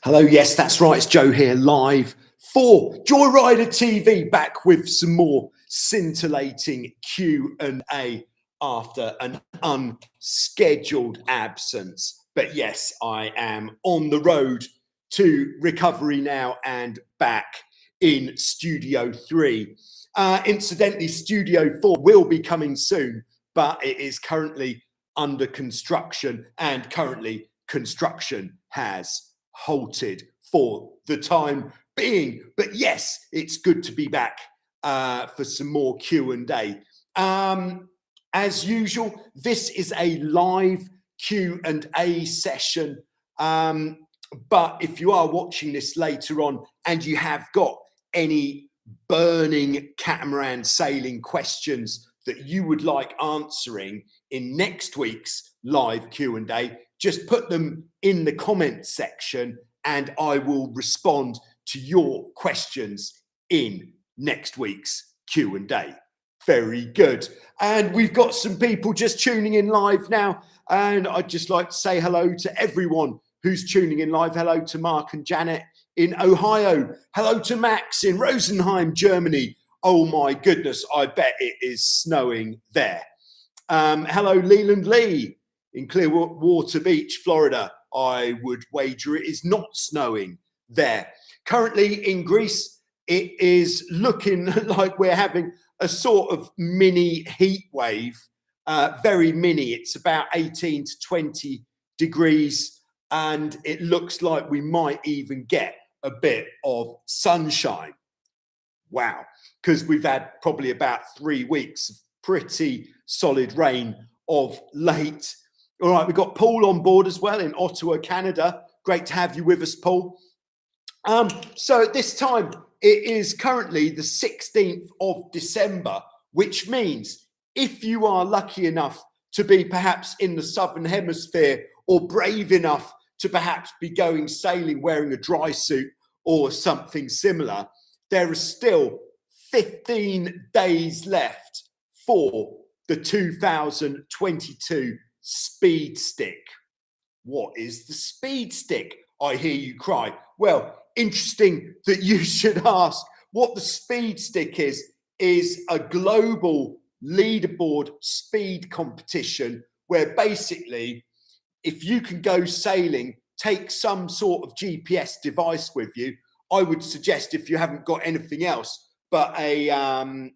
Hello, yes, that's right. It's Joe here, live for Joyrider TV, back with some more scintillating Q&A after an unscheduled absence. But yes, I am on the road to recovery now and back in Studio 3. Incidentally, Studio 4 will be coming soon, but it is currently under construction, and currently construction has halted for the time being. But yes, it's good to be back for some more Q&A. As usual, this is a live Q&A session. But if you are watching this later on and you have got any burning catamaran sailing questions that you would like answering in next week's live Q&A, just put them in the comments section and I will respond to your questions in next week's Q&A. Very good. And we've got some people just tuning in live now, and I'd just like to say hello to everyone who's tuning in live. Hello to Mark and Janet in Ohio. Hello to Max in Rosenheim, Germany. Oh my goodness, I bet it is snowing there. Hello, Leland Lee in Clearwater Beach, Florida. I would wager it is not snowing there. Currently in Greece, it is looking like we're having a sort of mini heat wave, very mini. It's about 18 to 20 degrees, and it looks like we might even get a bit of sunshine. Wow, because we've had probably about 3 weeks of pretty solid rain of late. All right, we've got Paul on board as well in Ottawa, Canada. Great to have you with us, Paul. So at this time, it is currently the 16th of December, which means if you are lucky enough to be perhaps in the Southern Hemisphere or brave enough to perhaps be going sailing wearing a dry suit or something similar, there are still 15 days left for the 2022 Speed Stick. What is the Speed Stick? I hear you cry. Well, interesting that you should ask. What the Speed Stick is a global leaderboard speed competition where basically, if you can go sailing, take some sort of GPS device with you. I would suggest, if you haven't got anything else but a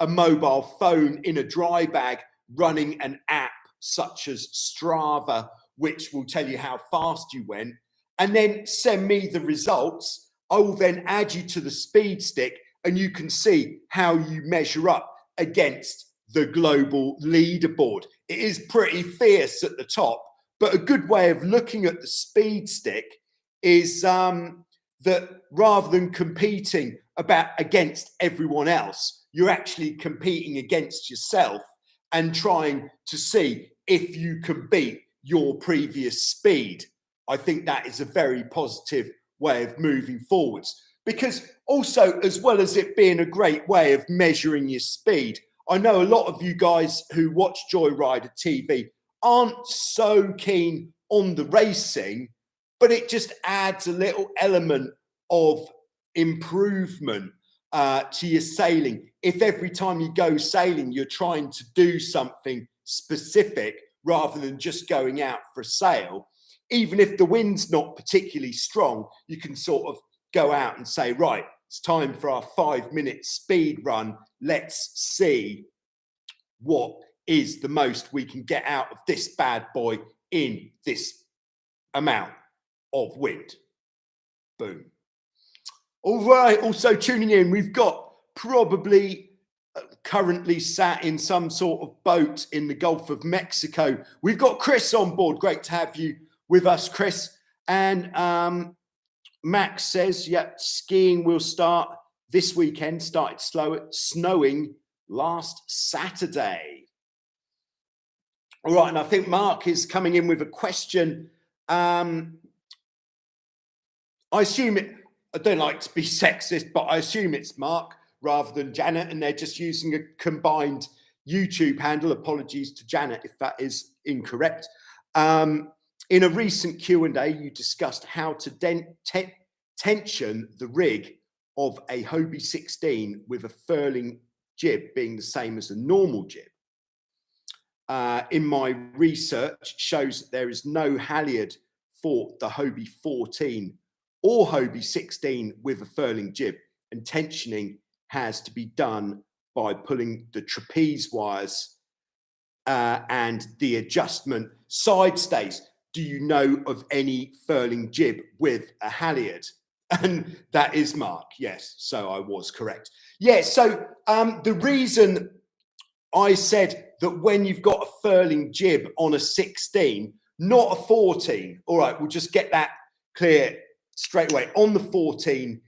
mobile phone in a dry bag, running an app such as Strava, which will tell you how fast you went, and then send me the results. I will then add you to the Speed Stick and you can see how you measure up against the global leaderboard. It is pretty fierce at the top, but a good way of looking at the Speed Stick is that rather than competing against everyone else, you're actually competing against yourself and trying to see if you can beat your previous speed. I think that is a very positive way of moving forwards, because also, as well as it being a great way of measuring your speed, I know a lot of you guys who watch Joyrider TV aren't so keen on the racing, but it just adds a little element of improvement to your sailing. If every time you go sailing, you're trying to do something specific rather than just going out for a sail, even if the wind's not particularly strong, you can sort of go out and say, right, it's time for our 5-minute speed run. Let's see what is the most we can get out of this bad boy in this amount of wind. Boom. All right, also tuning in, we've got probably currently sat in some sort of boat in the Gulf of Mexico. We've got Chris on board. Great to have you with us, Chris. And Max says, yep, skiing will start this weekend. Started snowing last Saturday. All right, and I think Mark is coming in with a question. I assume it, I don't like to be sexist, but I assume it's Mark rather than Janet, and they're just using a combined YouTube handle. Apologies to Janet if that is incorrect. In a recent Q&A, you discussed how to tension the rig of a Hobie 16 with a furling jib being the same as a normal jib. In my research shows that there is no halyard for the Hobie 14 or Hobie 16 with a furling jib, and tensioning has to be done by pulling the trapeze wires and the adjustment side stays. Do you know of any furling jib with a halyard? And that is Mark. Yes, so I was correct. Yeah, so the reason I said that when you've got a furling jib on a 16, not a 14, all right, we'll just get that clear straight away. On the 14,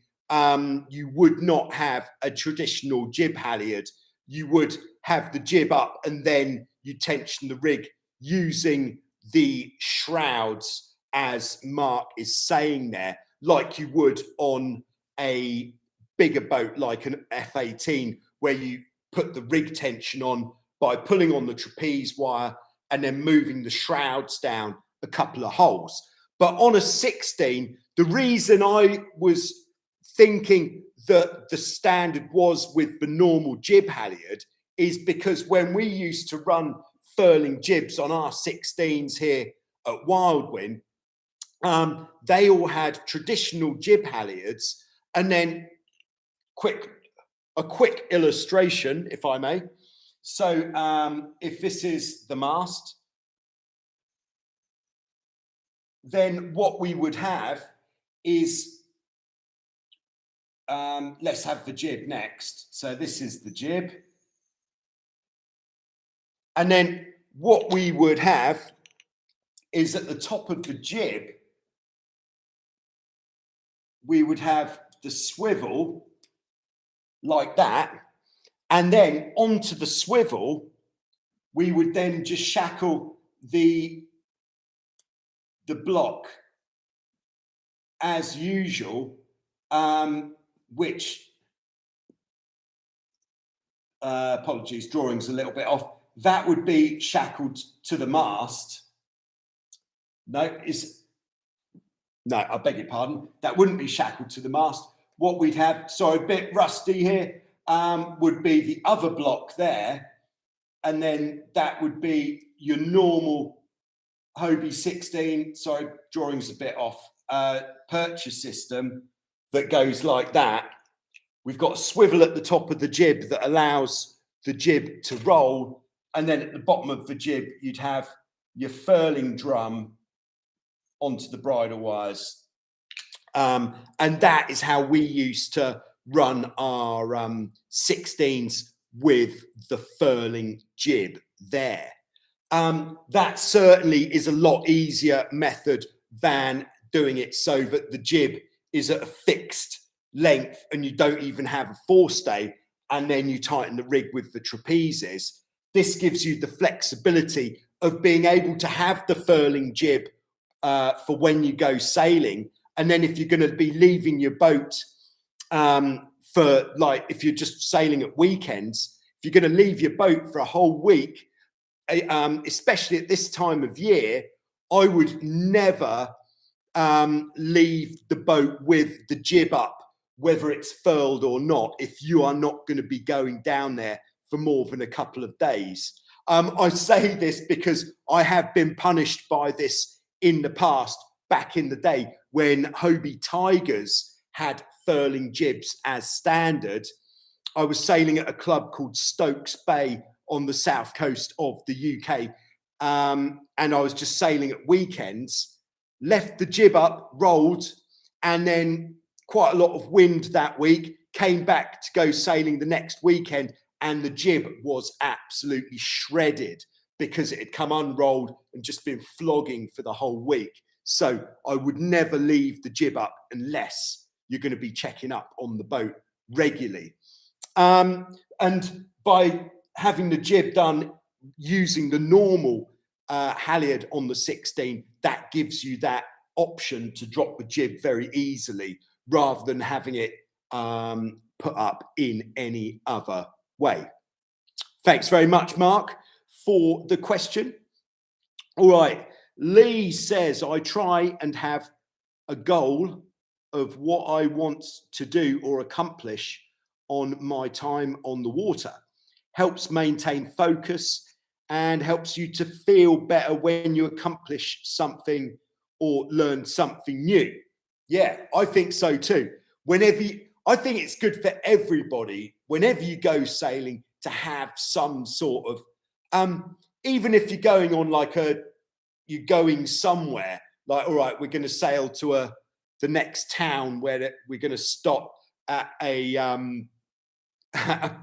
you would not have a traditional jib halyard. You would have the jib up and then you tension the rig using the shrouds, as Mark is saying there, like you would on a bigger boat like an F18, where you put the rig tension on by pulling on the trapeze wire and then moving the shrouds down a couple of holes. But on a 16, the reason I was thinking that the standard was with the normal jib halyard is because when we used to run furling jibs on our 16s here at Wildwin, they all had traditional jib halyards. And then a quick illustration, if I may. So if this is the mast, then what we would have is, let's have the jib next. So this is the jib. And then what we would have is at the top of the jib, we would have the swivel like that. And then onto the swivel, we would then just shackle the block as usual, which, apologies, drawing's a little bit off. That would be shackled to the mast. No, I beg your pardon. That wouldn't be shackled to the mast. What we'd have, sorry, a bit rusty here, would be the other block there. And then that would be your normal Hobie 16, sorry, drawing's a bit off, purchase system that goes like that. We've got a swivel at the top of the jib that allows the jib to roll. And then at the bottom of the jib, you'd have your furling drum onto the bridle wires. And that is how we used to run our 16s with the furling jib there. That certainly is a lot easier method than doing it so that the jib is at a fixed length and you don't even have a forestay, and then you tighten the rig with the trapezes. This gives you the flexibility of being able to have the furling jib for when you go sailing. And then if you're going to be leaving your boat for, like, if you're just sailing at weekends, if you're going to leave your boat for a whole week, especially at this time of year, I would never leave the boat with the jib up, whether it's furled or not, if you are not going to be going down there for more than a couple of days. I say this because I have been punished by this in the past, back in the day when Hobie Tigers had furling jibs as standard. I was sailing at a club called Stokes Bay on the south coast of the UK. And I was just sailing at weekends, left the jib up, rolled, and then quite a lot of wind that week, came back to go sailing the next weekend, and the jib was absolutely shredded because it had come unrolled and just been flogging for the whole week. So I would never leave the jib up unless you're going to be checking up on the boat regularly. And by having the jib done using the normal halyard on the 16, that gives you that option to drop the jib very easily rather than having it put up in any other way. Thanks very much, Mark, for the question. All right, Lee says, I try and have a goal of what I want to do or accomplish on my time on the water. Helps maintain focus and helps you to feel better when you accomplish something or learn something new. Yeah, I think so too. I think it's good for everybody, whenever you go sailing, to have some sort of, even if you're going on you're going somewhere, like, all right, we're going to sail to the next town where we're going to stop at a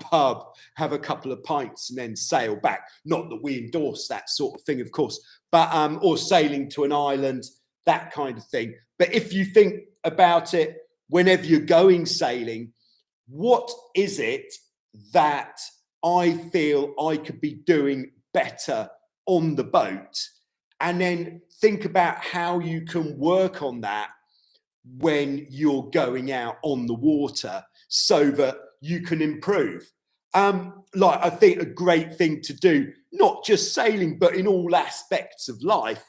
pub, have a couple of pints and then sail back. Not that we endorse that sort of thing, of course, but or sailing to an island, that kind of thing. But if you think about it, whenever you're going sailing, what is it that I feel I could be doing better on the boat? And then think about how you can work on that when you're going out on the water so that you can improve. I think a great thing to do, not just sailing, but in all aspects of life,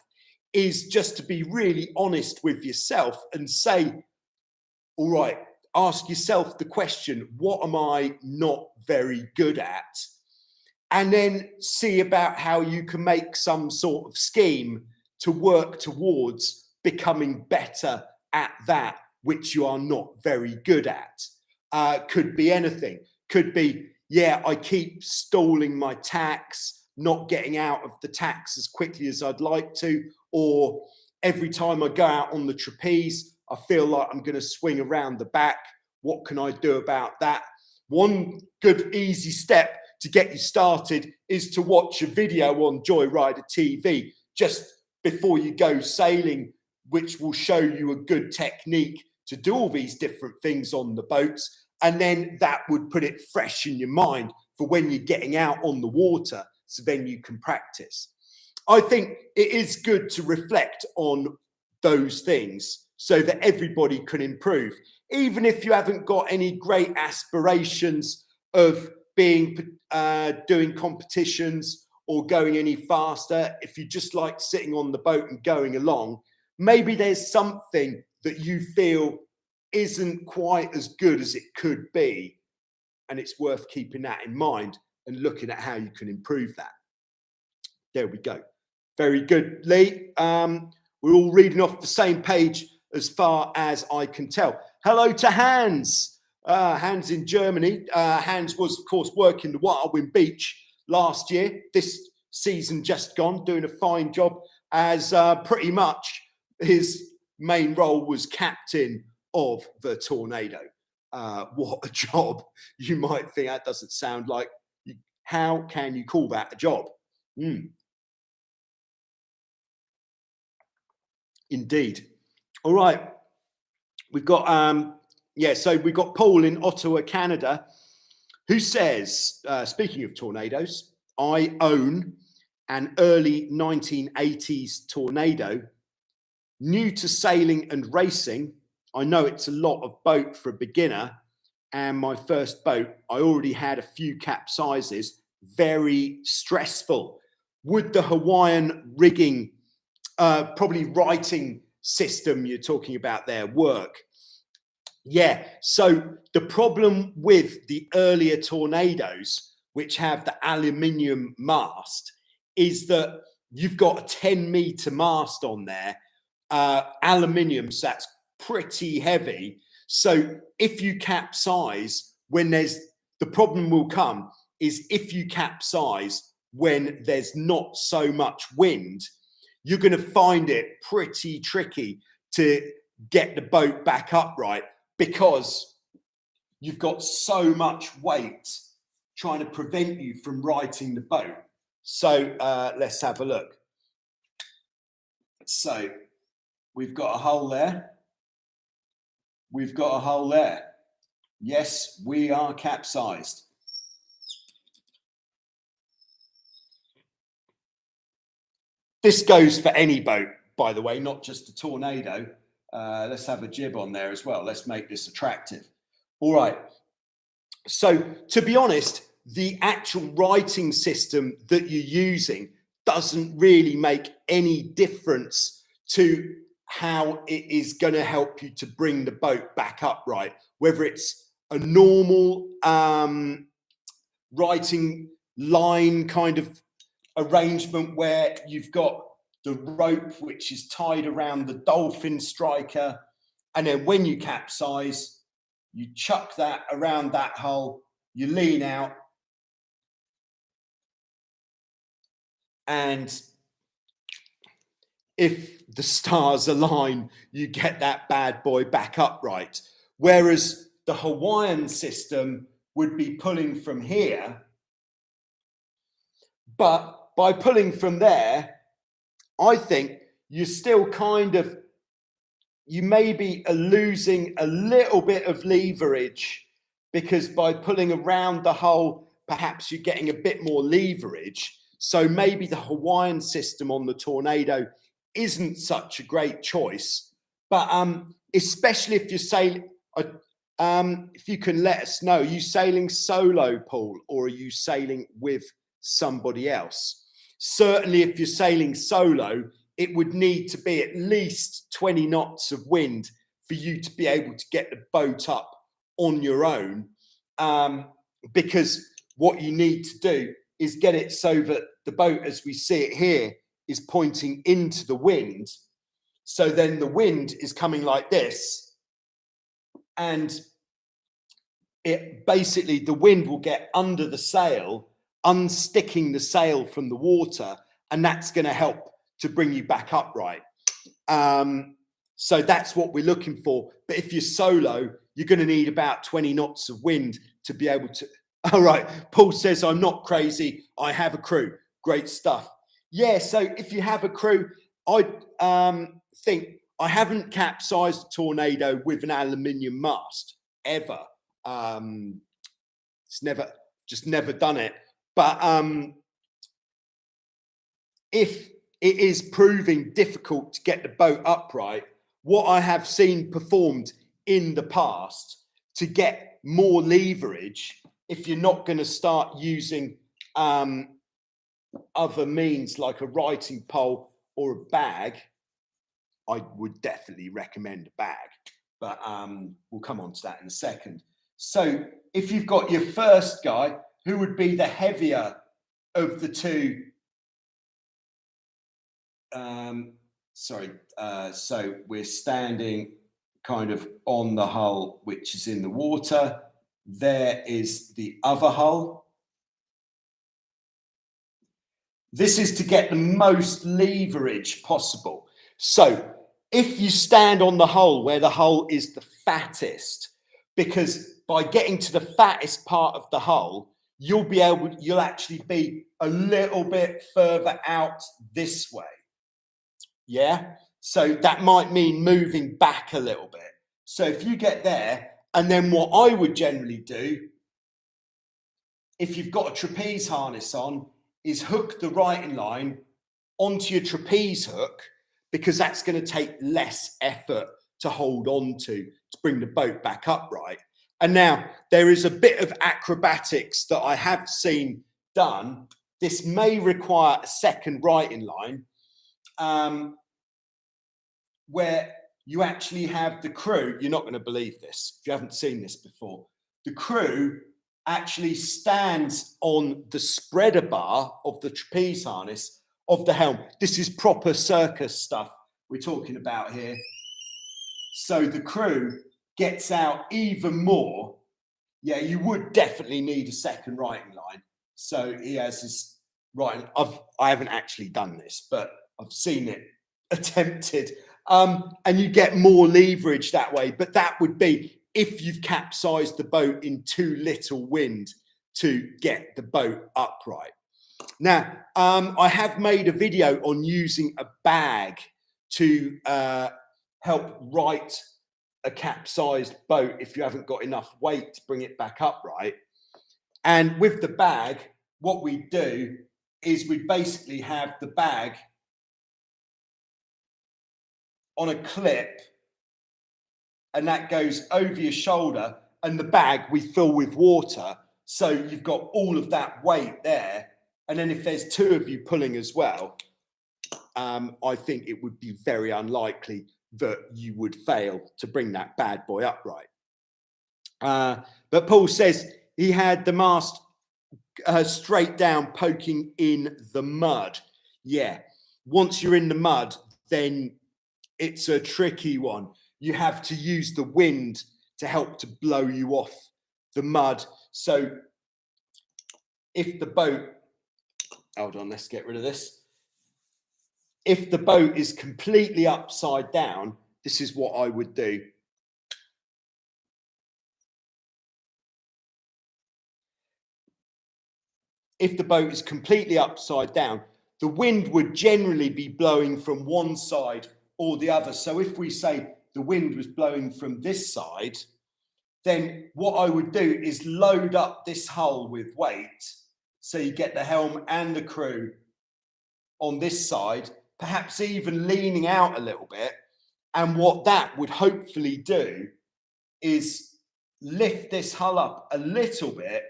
is just to be really honest with yourself and say, all right, ask yourself the question, what am I not very good at? And then see about how you can make some sort of scheme to work towards becoming better at that which you are not very good at. Could be anything. Could be, yeah, I keep stalling my tacks, not getting out of the tacks as quickly as I'd like to, or every time I go out on the trapeze, I feel like I'm going to swing around the back. What can I do about that? One good, easy step to get you started is to watch a video on Joyrider TV just before you go sailing, which will show you a good technique to do all these different things on the boats. And then that would put it fresh in your mind for when you're getting out on the water, so then you can practice. I think it is good to reflect on those things so that everybody can improve. Even if you haven't got any great aspirations of doing competitions or going any faster, if you just like sitting on the boat and going along, maybe there's something that you feel isn't quite as good as it could be. And it's worth keeping that in mind and looking at how you can improve that. There we go. Very good, Lee. We're all reading off the same page as far as I can tell. Hello to Hans. Hans in Germany. Hans was, of course, working the Wildwind Beach last year. This season just gone, doing a fine job as pretty much his main role was captain of the Tornado. What a job. You might think that doesn't sound like, how can you call that a job? Indeed. All right. We've got, so we've got Paul in Ottawa, Canada, who says, speaking of tornadoes, I own an early 1980s Tornado. New to sailing and racing, I know it's a lot of boat for a beginner, and my first boat, I already had a few capsizes, very stressful. Would the Hawaiian rigging, probably writing system you're talking about there, work? Yeah, so the problem with the earlier Tornadoes, which have the aluminium mast, is that you've got a 10-meter mast on there, aluminium, so that's pretty heavy. So if you capsize, the problem will come is if you capsize when there's not so much wind, you're going to find it pretty tricky to get the boat back upright because you've got so much weight trying to prevent you from righting the boat. So let's have a look. So we've got a hole there. We've got a hole there. Yes, we are capsized. This goes for any boat, by the way, not just a Tornado. Let's have a jib on there as well. Let's make this attractive. All right. So to be honest, the actual writing system that you're using doesn't really make any difference to how it is going to help you to bring the boat back upright, whether it's a normal writing line kind of arrangement where you've got the rope which is tied around the dolphin striker, and then when you capsize, you chuck that around that hull, you lean out, and if the stars align, you get that bad boy back upright. Whereas the Hawaiian system would be pulling from here, but by pulling from there, I think you're still kind of, you may be losing a little bit of leverage, because by pulling around the hull, perhaps you're getting a bit more leverage. So maybe the Hawaiian system on the Tornado isn't such a great choice. But especially if you're sailing, if you can let us know, are you sailing solo, Paul, or are you sailing with somebody else? Certainly if you're sailing solo, it would need to be at least 20 knots of wind for you to be able to get the boat up on your own, because what you need to do is get it so that the boat, as we see it here, is pointing into the wind. So then the wind is coming like this, and it basically, the wind will get under the sail, unsticking the sail from the water, and that's going to help to bring you back upright. So that's what we're looking for. But if you're solo, you're going to need about 20 knots of wind to be able to. All right, Paul says, I'm not crazy, I have a crew. Great stuff. Yeah, so if you have a crew, I think, I haven't capsized a Tornado with an aluminium mast ever. It's never done it. But if it is proving difficult to get the boat upright, what I have seen performed in the past to get more leverage, if you're not going to start using other means like a writing pole or a bag, I would definitely recommend a bag. But we'll come on to that in a second. So if you've got your first guy, who would be the heavier of the two? So we're standing kind of on the hull, which is in the water. There is the other hull. This is to get the most leverage possible. So if you stand on the hull where the hull is the fattest, because by getting to the fattest part of the hull, you'll actually be a little bit further out this way. Yeah. So that might mean moving back a little bit. So if you get there, and then what I would generally do, if you've got a trapeze harness on, is hook the writing line onto your trapeze hook, because that's going to take less effort to hold on to bring the boat back upright. And now there is a bit of acrobatics that I have seen done. This may require a second writing line, where you actually have the crew. You're not going to believe this if you haven't seen this before. The crew actually stands on the spreader bar of the trapeze harness of the helm. This is proper circus stuff we're talking about here. So the crew gets out even more. Yeah, you would definitely need a second writing line. So he has his writing. I haven't actually done this, but I've seen it attempted. And you get more leverage that way. But that would be if you've capsized the boat in too little wind to get the boat upright. Now, I have made a video on using a bag to help right a capsized boat if you haven't got enough weight to bring it back upright. And with the bag, what we do is we basically have the bag on a clip, and that goes over your shoulder, and the bag we fill with water. So you've got all of that weight there, And then if there's two of you pulling as well, I think it would be very unlikely that you would fail to bring that bad boy upright. But Paul says he had the mast straight down, poking in the mud. Yeah, once you're in the mud, then it's a tricky one. You have to use the wind to help to blow you off the mud. So if the boat, hold on, let's get rid of this. If the boat is completely upside down, this is what I would do. If the boat is completely upside down, the wind would generally be blowing from one side or the other. So if we say the wind was blowing from this side, then what I would do is load up this hull with weight. So you get the helm and the crew on this side, perhaps even leaning out a little bit. And what that would hopefully do is lift this hull up a little bit.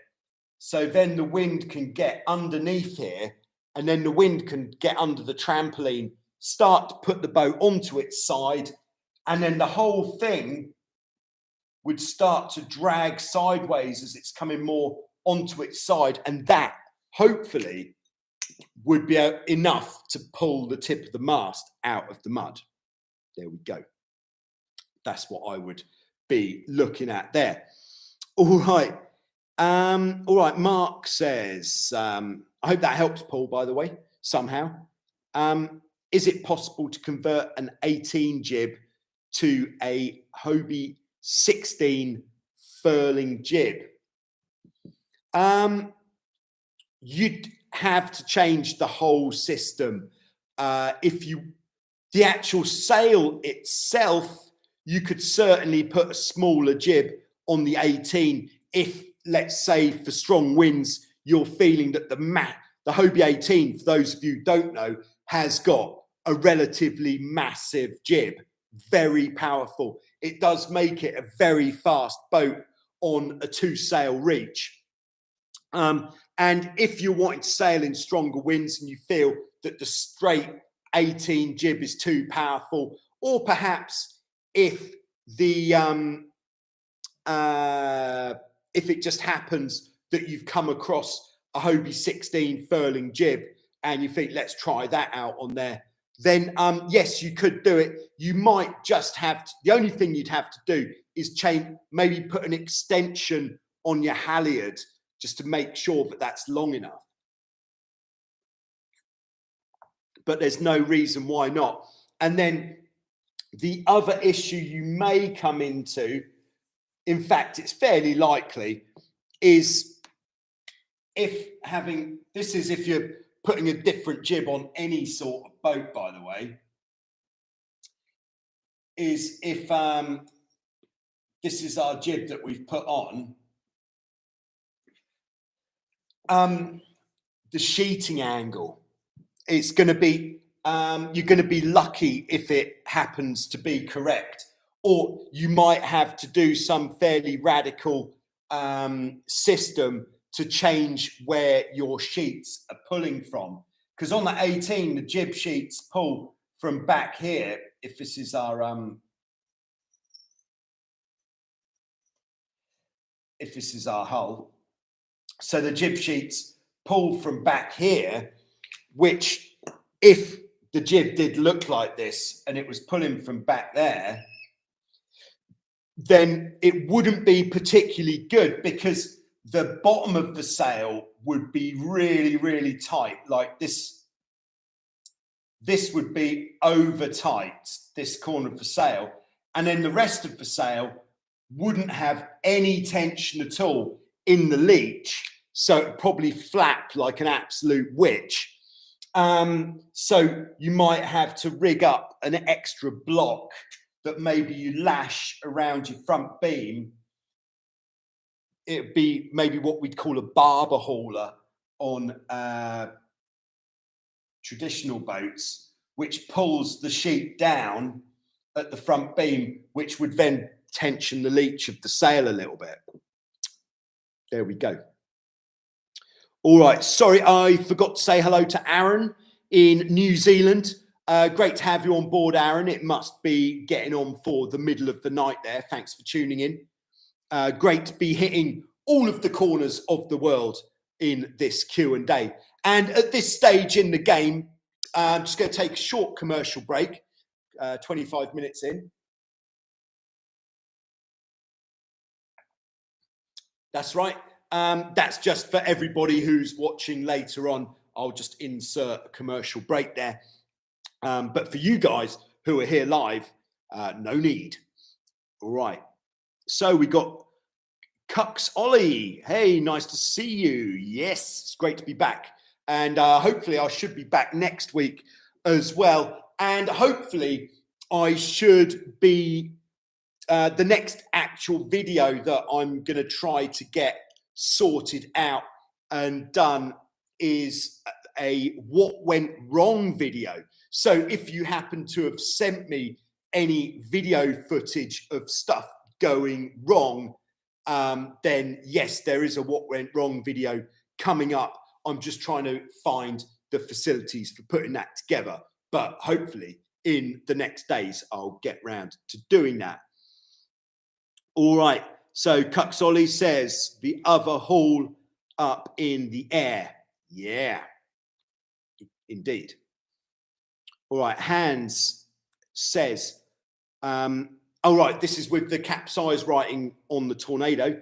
So then the wind can get underneath here, and then the wind can get under the trampoline, start to put the boat onto its side, and then the whole thing would start to drag sideways as it's coming more onto its side. And that hopefully would be enough to pull the tip of the mast out of the mud. There we go. That's what I would be looking at there. All right. All right, Mark says, I hope that helps, Paul, by the way, somehow. Is it possible to convert an 18 jib to a Hobie 16 furling jib? You'd have to change the whole system. The actual sail itself, you could certainly put a smaller jib on the 18 if, let's say, for strong winds, you're feeling that the Hobie 18, for those of you who don't know, has got a relatively massive jib, very powerful. It does make it a very fast boat on a 2-sail reach. And if you're wanting to sail in stronger winds and you feel that the straight 18 jib is too powerful, or perhaps if the if it just happens that you've come across a Hobie 16 furling jib and you think, let's try that out on there, then yes, you could do it. You might just have to, the only thing you'd have to do is maybe put an extension on your halyard just to make sure that that's long enough. But there's no reason why not. And then the other issue you may come into, in fact, it's fairly likely, is if you're putting a different jib on any sort of boat, by the way, is if this is our jib that we've put on, the sheeting angle, it's going to be, you're going to be lucky if it happens to be correct, or you might have to do some fairly radical system to change where your sheets are pulling from. Because on the 18, the jib sheets pull from back here. If this is our hull, so the jib sheets pull from back here, which if the jib did look like this and it was pulling from back there, then it wouldn't be particularly good, because the bottom of the sail would be really, really tight. Like this would be over tight, this corner of the sail. And then the rest of the sail wouldn't have any tension at all in the leech. So it'd probably flap like an absolute witch. So you might have to rig up an extra block that maybe you lash around your front beam. It'd be maybe what we'd call a barber hauler on traditional boats, which pulls the sheet down at the front beam, which would then tension the leech of the sail a little bit. There we go. All right. Sorry, I forgot to say hello to Aaron in New Zealand. Great to have you on board, Aaron. It must be getting on for the middle of the night there. Thanks for tuning in. Great to be hitting all of the corners of the world in this Q&A. And at this stage in the game, I'm just going to take a short commercial break, 25 minutes in. That's right. That's just for everybody who's watching later on. I'll just insert a commercial break there. But for you guys who are here live, no need. All right. So we got Cucks Ollie. Hey, nice to see you. Yes, it's great to be back. And hopefully I should be back next week as well. And hopefully I should be the next actual video that I'm going to try to get sorted out and done is a what went wrong video. So if you happen to have sent me any video footage of stuff going wrong, then yes, there is a what went wrong video coming up. I'm just trying to find the facilities for putting that together. But hopefully in the next days, I'll get round to doing that. All right. So Cuxolly says the other hall up in the air. Yeah, indeed. All right. Hans says, all right, this is with the capsize writing on the tornado.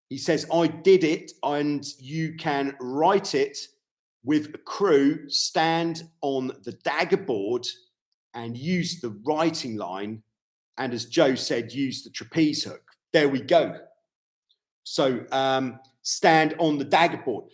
He says, I did it and you can write it with a crew, stand on the daggerboard and use the writing line. And as Joe said, use the trapeze hook. There we go. So stand on the daggerboard.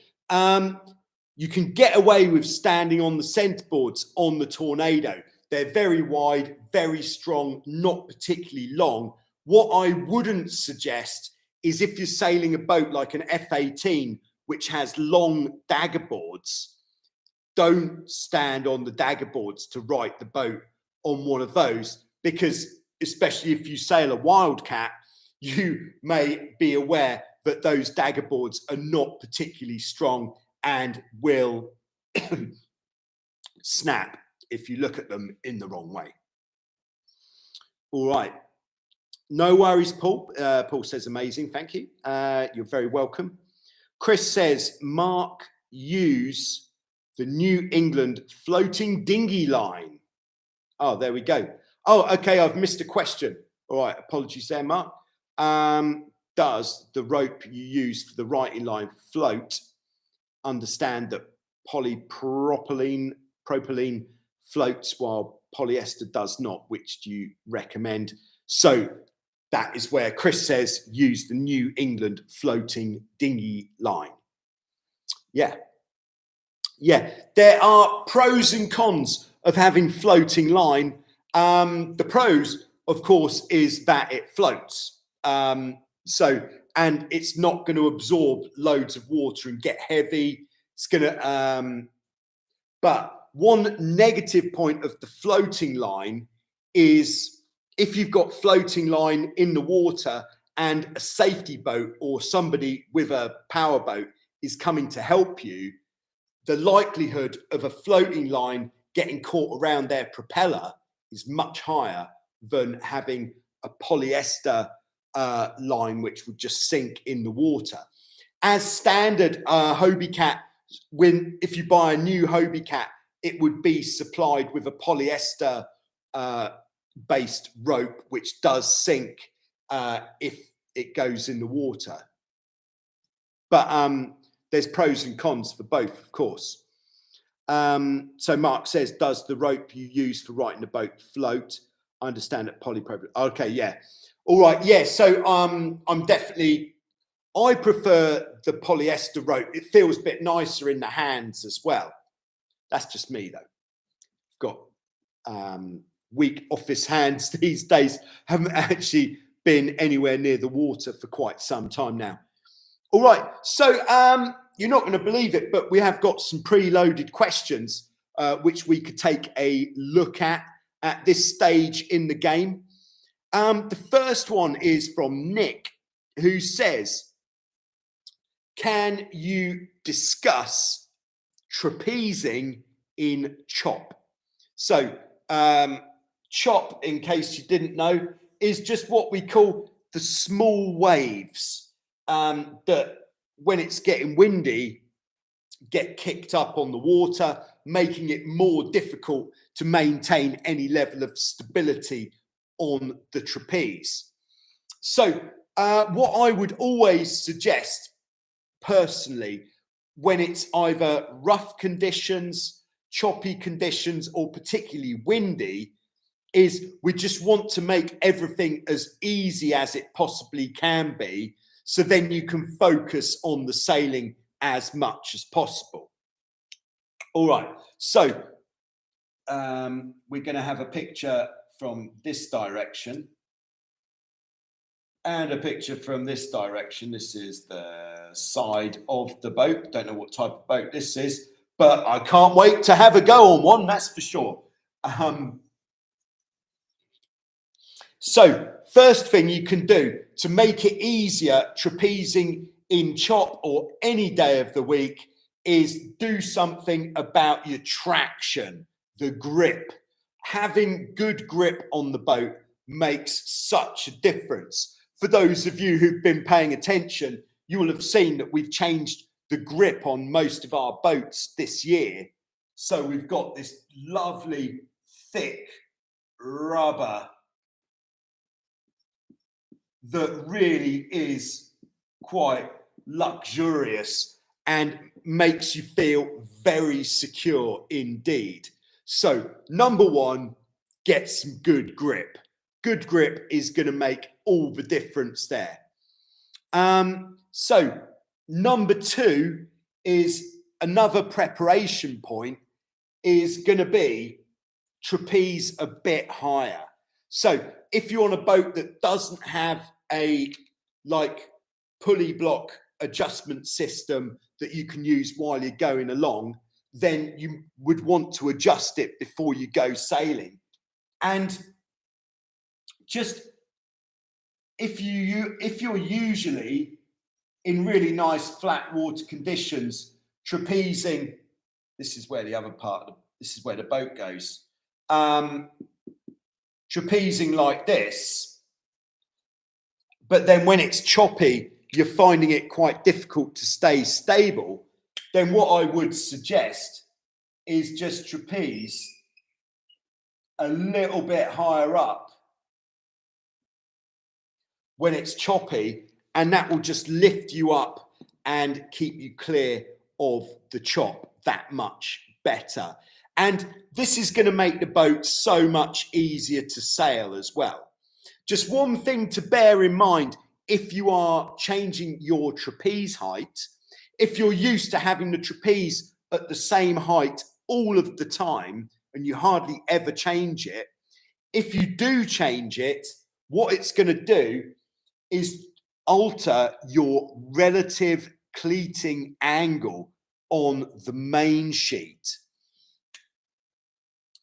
You can get away with standing on the centerboards on the tornado. They're very wide, very strong, not particularly long. What I wouldn't suggest is if you're sailing a boat like an F-18, which has long daggerboards, don't stand on the daggerboards to right the boat on one of those, because especially if you sail a Wildcat, you may be aware that those daggerboards are not particularly strong and will snap if you look at them in the wrong way. All right. No worries, Paul. Paul says, amazing. Thank you. You're very welcome. Chris says, Mark, use the New England floating dinghy line. Oh, there we go. Oh, okay. I've missed a question. All right. Apologies there, Mark. Does the rope you use for the writing line float? Understand that propylene floats while polyester does not. Which do you recommend? So that is where Chris says use the New England floating dinghy line. Yeah. Yeah. There are pros and cons of having floating line. The pros, of course, is that it floats. And it's not going to absorb loads of water and get heavy. It's going to, but one negative point of the floating line is if you've got floating line in the water and a safety boat or somebody with a power boat is coming to help you, the likelihood of a floating line getting caught around their propeller is much higher than having a polyester line which would just sink in the water. As standard Hobiecat, if you buy a new Hobiecat, it would be supplied with a polyester based rope which does sink if it goes in the water. But there's pros and cons for both, of course. So Mark says, does the rope you use for writing the boat float? I understand that polypropylene. Okay, yeah. All right, yeah. So I'm definitely, I prefer the polyester rope. It feels a bit nicer in the hands as well. That's just me though. I've got weak office hands these days. Haven't actually been anywhere near the water for quite some time now. All right, so you're not going to believe it, but we have got some preloaded questions which we could take a look at this stage in the game. The first one is from Nick, who says, can you discuss trapezing in chop? So chop, in case you didn't know, is just what we call the small waves that when it's getting windy get kicked up on the water, making it more difficult to maintain any level of stability on the trapeze. So what I would always suggest personally, when it's either rough conditions, choppy conditions, or particularly windy, is we just want to make everything as easy as it possibly can be, so then you can focus on the sailing as much as possible. All right, so we're going to have a picture from this direction and a picture from this direction. This is the side of the boat. Don't know what type of boat this is, but I can't wait to have a go on one, that's for sure. So first thing you can do to make it easier trapezing in chop or any day of the week is do something about your traction, the grip. Having good grip on the boat makes such a difference. For those of you who've been paying attention, you will have seen that we've changed the grip on most of our boats this year. So we've got this lovely thick rubber that really is quite luxurious and makes you feel very secure indeed. So number one, get some good grip. Good grip is going to make all the difference there. So number two is another preparation point is going to be trapeze a bit higher. So if you're on a boat that doesn't have a pulley block adjustment system that you can use while you're going along, then you would want to adjust it before you go sailing. And just if you're usually in really nice flat water conditions, trapezing, this is where the other part, this is where the boat goes. Trapezing like this, but then when it's choppy, you're finding it quite difficult to stay stable, then what I would suggest is just trapeze a little bit higher up when it's choppy, and that will just lift you up and keep you clear of the chop that much better. And this is going to make the boat so much easier to sail as well. Just one thing to bear in mind if you are changing your trapeze height, if you're used to having the trapeze at the same height all of the time and you hardly ever change it, if you do change it, what it's going to do is alter your relative cleating angle on the main sheet.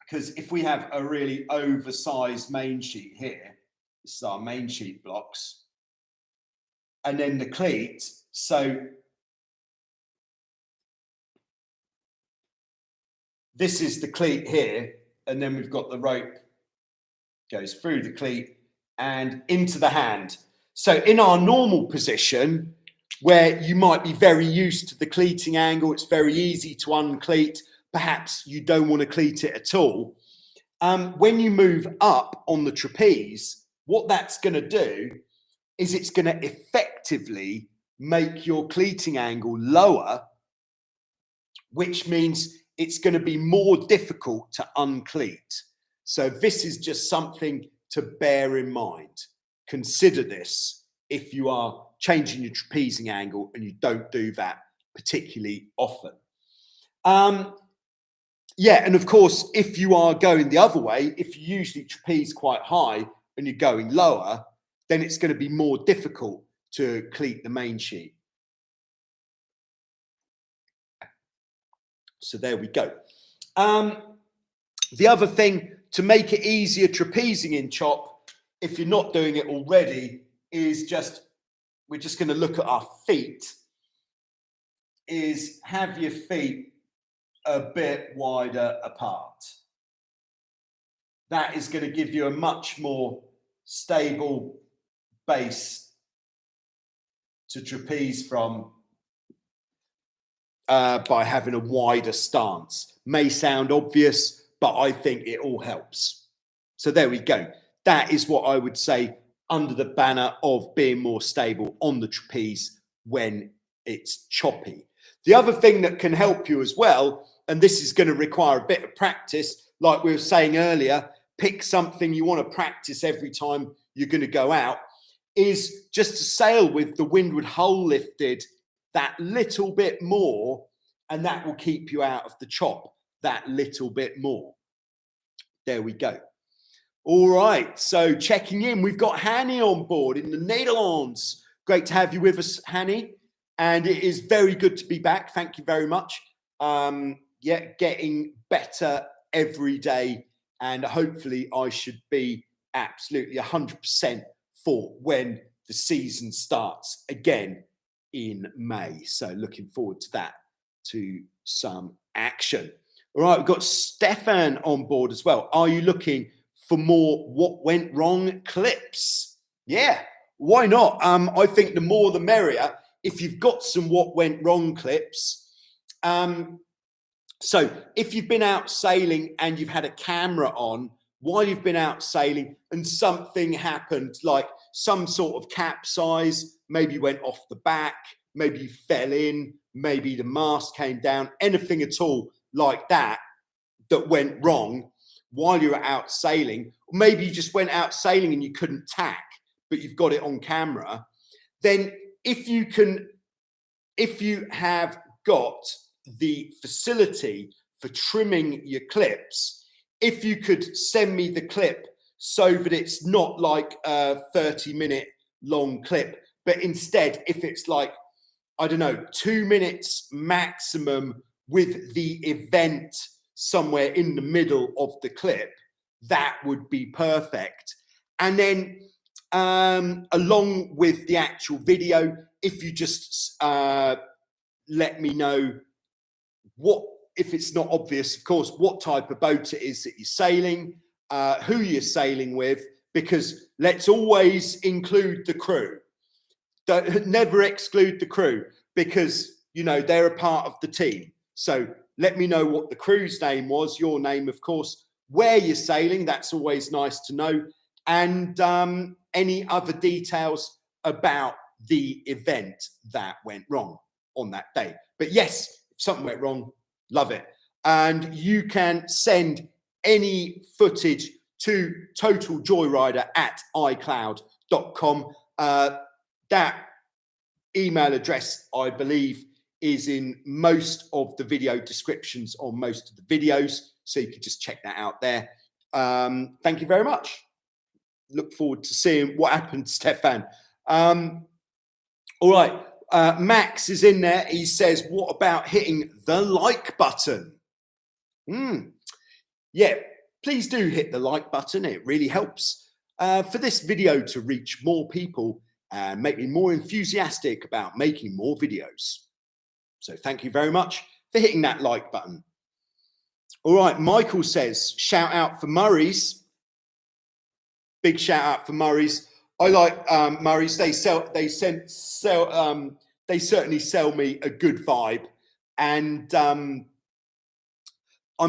Because if we have a really oversized main sheet here, this is our main sheet blocks, and then the cleat, so this is the cleat here, and then we've got the rope goes through the cleat and into the hand. So in our normal position, where you might be very used to the cleating angle, it's very easy to uncleat, perhaps you don't want to cleat it at all. When you move up on the trapeze, what that's going to do is it's going to effectively make your cleating angle lower, which means it's going to be more difficult to uncleat. So this is just something to bear in mind. Consider this if you are changing your trapezing angle and you don't do that particularly often. Yeah, and of course, if you are going the other way, if you usually trapeze quite high and you're going lower, then it's going to be more difficult to cleat the main sheet. So there we go. The other thing to make it easier trapezing in chop, if you're not doing it already, is we're just going to look at our feet. is have your feet a bit wider apart. That is going to give you a much more stable base to trapeze from by having a wider stance. May sound obvious, but I think it all helps. So there we go. That is what I would say under the banner of being more stable on the trapeze when it's choppy. The other thing that can help you as well, and this is going to require a bit of practice, like we were saying earlier, pick something you want to practice every time you're going to go out, is just to sail with the windward hull lifted that little bit more, and that will keep you out of the chop that little bit more. There we go. All right, so checking in, we've got Hanny on board in the Netherlands. Great to have you with us, Hanny, and it is very good to be back. Thank you very much. Yeah, getting better every day, and hopefully I should be absolutely 100% for when the season starts again in May. So looking forward to that, to some action. All right, we've got Stefan on board as well. Are you looking for more what went wrong clips? Yeah, why not? I think the more the merrier. If you've got some what went wrong clips, so if you've been out sailing and you've had a camera on while you've been out sailing and something happened, like some sort of capsize, maybe you went off the back, maybe you fell in, maybe the mast came down, anything at all like that that went wrong while you were out sailing, or maybe you just went out sailing and you couldn't tack, but you've got it on camera, then if you have got the facility for trimming your clips, if you could send me the clip so that it's not like a 30-minute long clip, but instead if it's like, I don't know, 2 minutes maximum with the event somewhere in the middle of the clip, that would be perfect. And then along with the actual video, if you just let me know what, if it's not obvious, of course, what type of boat it is that you're sailing, who you're sailing with, because let's always include the crew. Don't never exclude the crew, because, you know, they're a part of the team. So let me know what the crew's name was, your name, of course, where you're sailing. That's always nice to know. And any other details about the event that went wrong on that day. But yes, if something went wrong, love it. And you can send any footage to totaljoyrider@icloud.com. That email address, I believe, is in most of the video descriptions on most of the videos. So you can just check that out there. Thank you very much. Look forward to seeing what happened, Stefan. All right. Max is in there. He says, what about hitting the like button? Yeah, please do hit the like button. It really helps for this video to reach more people and make me more enthusiastic about making more videos. So thank you very much for hitting that like button. All right, Michael says, shout out for Murray's. Big shout out for Murray's. I like Murray's. They certainly sell me a good vibe, and I'm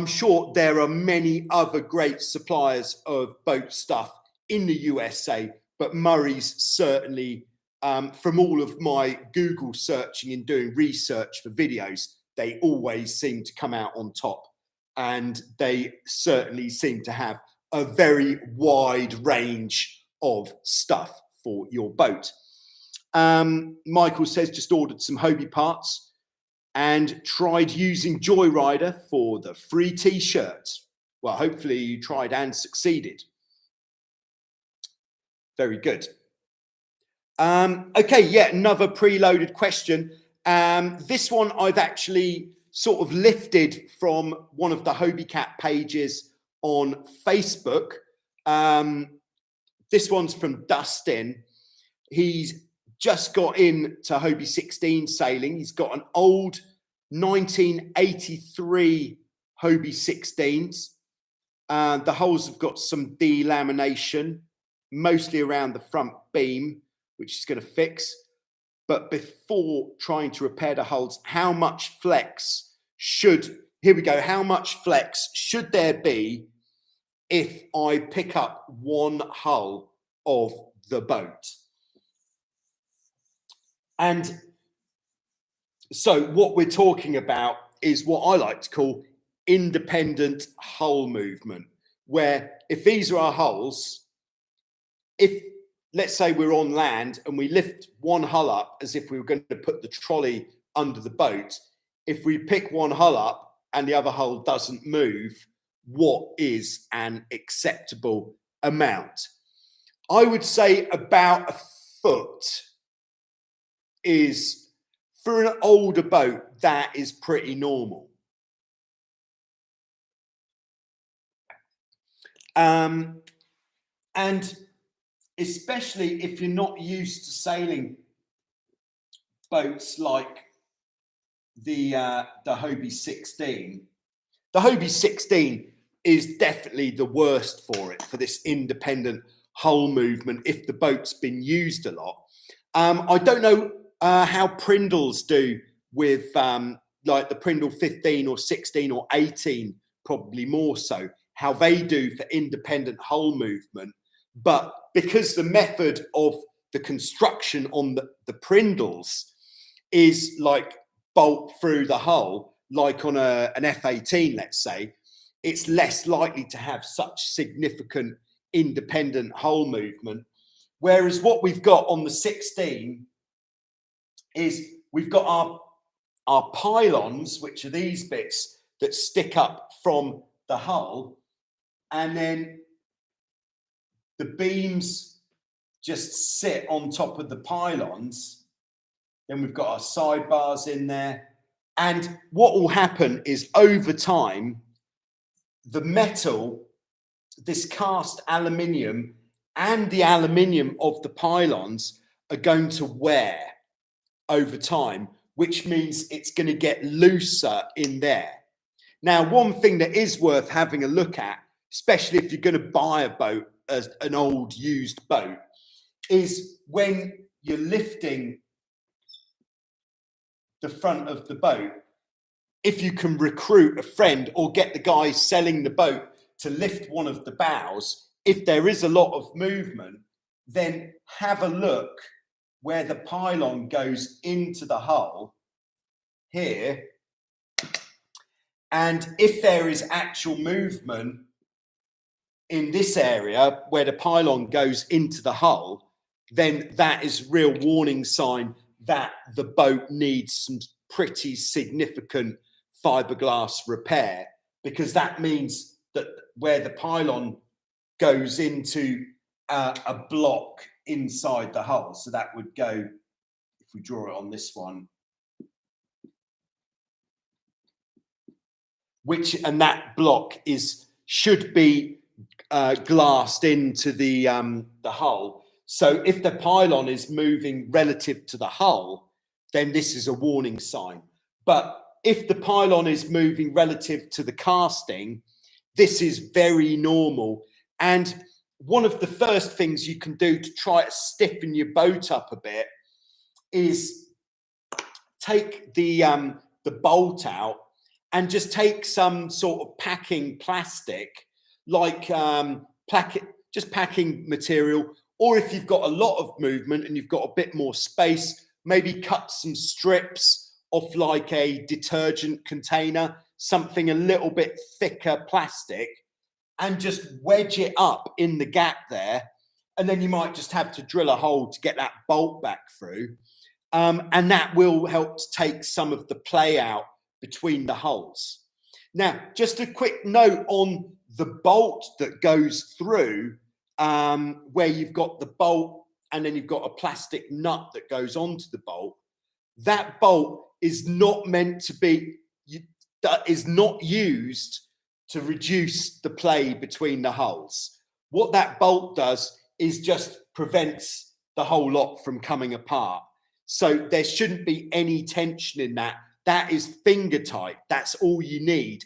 sure there are many other great suppliers of boat stuff in the USA, but Murray's certainly, from all of my Google searching and doing research for videos, they always seem to come out on top, and they certainly seem to have a very wide range of stuff for your boat. Michael says, just ordered some Hobie parts and tried using Joyrider for the free t-shirt. Well, hopefully you tried and succeeded. Very good. Okay, yeah, another preloaded question. This one I've actually sort of lifted from one of the Hobiecat pages on Facebook. This one's from Dustin. He's just got into Hobie 16 sailing. He's got an old 1983 Hobie 16s. The holes have got some delamination, mostly around the front beam, which is going to fix. But before trying to repair the holes, how much flex should, here we go, how much flex should there be if I pick up one hull of the boat? And so what we're talking about is what I like to call independent hull movement, where if these are our hulls, if let's say we're on land and we lift one hull up as if we were going to put the trolley under the boat, if we pick one hull up and the other hull doesn't move, what is an acceptable amount? I would say about a foot is, for an older boat, that is pretty normal. And especially if you're not used to sailing boats like the Hobie 16. The Hobie 16 is definitely the worst for it, for this independent hull movement, if the boat's been used a lot. I don't know how Prindles do with like the Prindle 15 or 16 or 18, probably more so, how they do for independent hull movement. But because the method of the construction on the Prindles is like bolt through the hull, like on an F18, let's say, it's less likely to have such significant independent hull movement. Whereas what we've got on the 16 is we've got our pylons, which are these bits that stick up from the hull, and then the beams just sit on top of the pylons. Then we've got our sidebars in there. And what will happen is over time, the metal, this cast aluminium and the aluminium of the pylons are going to wear over time, which means it's going to get looser in there. Now, one thing that is worth having a look at, especially if you're going to buy a boat, as an old used boat, is when you're lifting the front of the boat, if you can recruit a friend or get the guy selling the boat to lift one of the bows, if there is a lot of movement, then have a look where the pylon goes into the hull here. And if there is actual movement in this area where the pylon goes into the hull, then that is a real warning sign that the boat needs some pretty significant fiberglass repair, because that means that where the pylon goes into a block inside the hull. So that would go, if we draw it on this one, and that block should be glassed into the hull. So if the pylon is moving relative to the hull, then this is a warning sign. But if the pylon is moving relative to the casting, this is very normal. And one of the first things you can do to try to stiffen your boat up a bit is take the bolt out and just take some sort of packing plastic, like just packing material. Or if you've got a lot of movement and you've got a bit more space, maybe cut some strips off like a detergent container, something a little bit thicker plastic, and just wedge it up in the gap there. And then you might just have to drill a hole to get that bolt back through. And that will help to take some of the play out between the holes. Now, just a quick note on the bolt that goes through, where you've got the bolt and then you've got a plastic nut that goes onto the bolt. That bolt is not meant to be, that is not used to reduce the play between the hulls. What that bolt does is just prevents the whole lot from coming apart. So there shouldn't be any tension in that That is finger tight. That's all you need.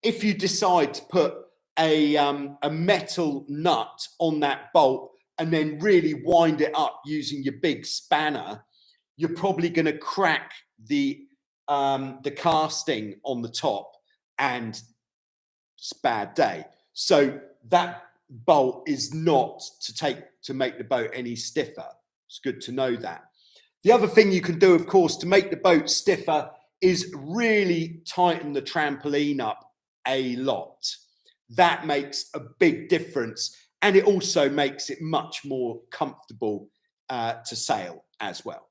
If you decide to put a metal nut on that bolt and then really wind it up using your big spanner, you're probably going to crack the casting on the top, and it's a bad day. So that bolt is not to make the boat any stiffer. It's good to know that. The other thing you can do, of course, to make the boat stiffer is really tighten the trampoline up a lot. That makes a big difference, and it also makes it much more comfortable to sail as well.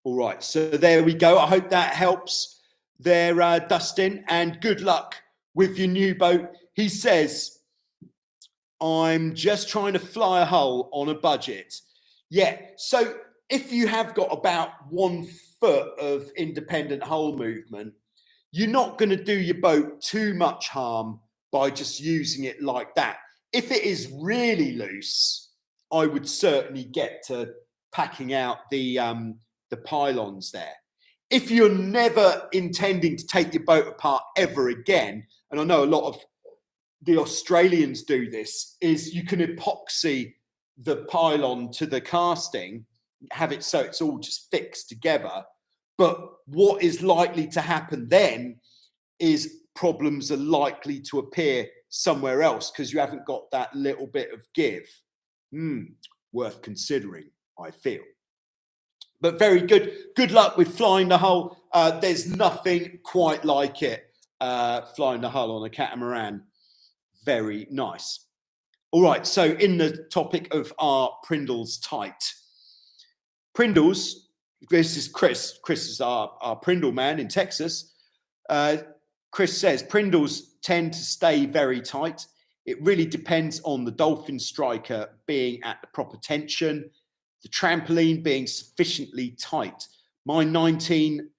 All right, so there we go. I hope that helps there, Dustin, and good luck with your new boat. He says, I'm just trying to fly a hull on a budget. Yeah, so if you have got about 1 foot of independent hull movement, you're not going to do your boat too much harm by just using it like that. If it is really loose, I would certainly get to packing out the pylons there. If you're never intending to take your boat apart ever again, and I know a lot of the Australians do this, is you can epoxy the pylon to the casting, have it so it's all just fixed together. But what is likely to happen then is problems are likely to appear somewhere else because you haven't got that little bit of give. Worth considering, I feel. But very good. Good luck with flying the hull. There's nothing quite like it, flying the hull on a catamaran. Very nice. All right, so in the topic of our Prindles tight. Prindles, this is Chris. Chris is our Prindle man in Texas. Chris says, Prindles tend to stay very tight. It really depends on the dolphin striker being at the proper tension, the trampoline being sufficiently tight. My 19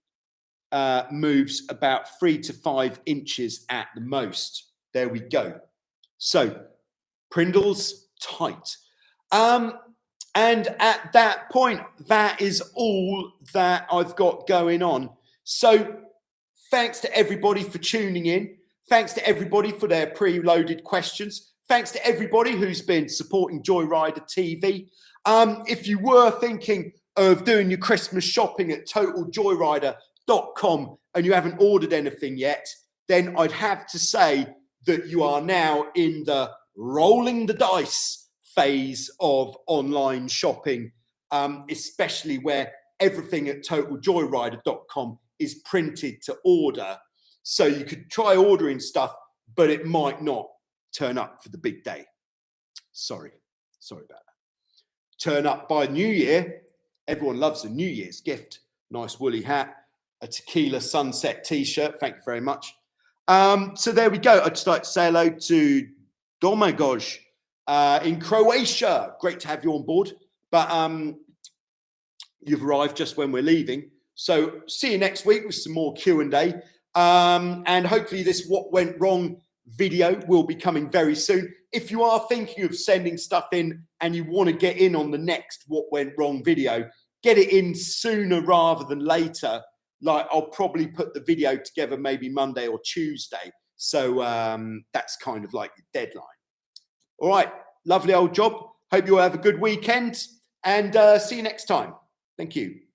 moves about 3 to 5 inches at the most. There we go. So, Prindles tight. And at that point, that is all that I've got going on. So, thanks to everybody for tuning in. Thanks to everybody for their preloaded questions. Thanks to everybody who's been supporting Joyrider TV. If you were thinking of doing your Christmas shopping at totaljoyrider.com and you haven't ordered anything yet, then I'd have to say that you are now in the rolling the dice phase of online shopping, especially where everything at totaljoyrider.com is printed to order. So you could try ordering stuff, but it might not turn up for the big day. Sorry about that. Turn up by New Year. Everyone loves a New Year's gift. Nice woolly hat, a tequila sunset t-shirt. Thank you very much. So there we go. I'd just like to say hello to Domagoj in Croatia. Great to have you on board. But you've arrived just when we're leaving. So see you next week with some more Q&A. And hopefully this What Went Wrong video will be coming very soon. If you are thinking of sending stuff in and you want to get in on the next What Went Wrong video, get it in sooner rather than later. Like I'll probably put the video together maybe Monday or Tuesday. So that's kind of like the deadline. All right. Lovely old job. Hope you all have a good weekend and see you next time. Thank you.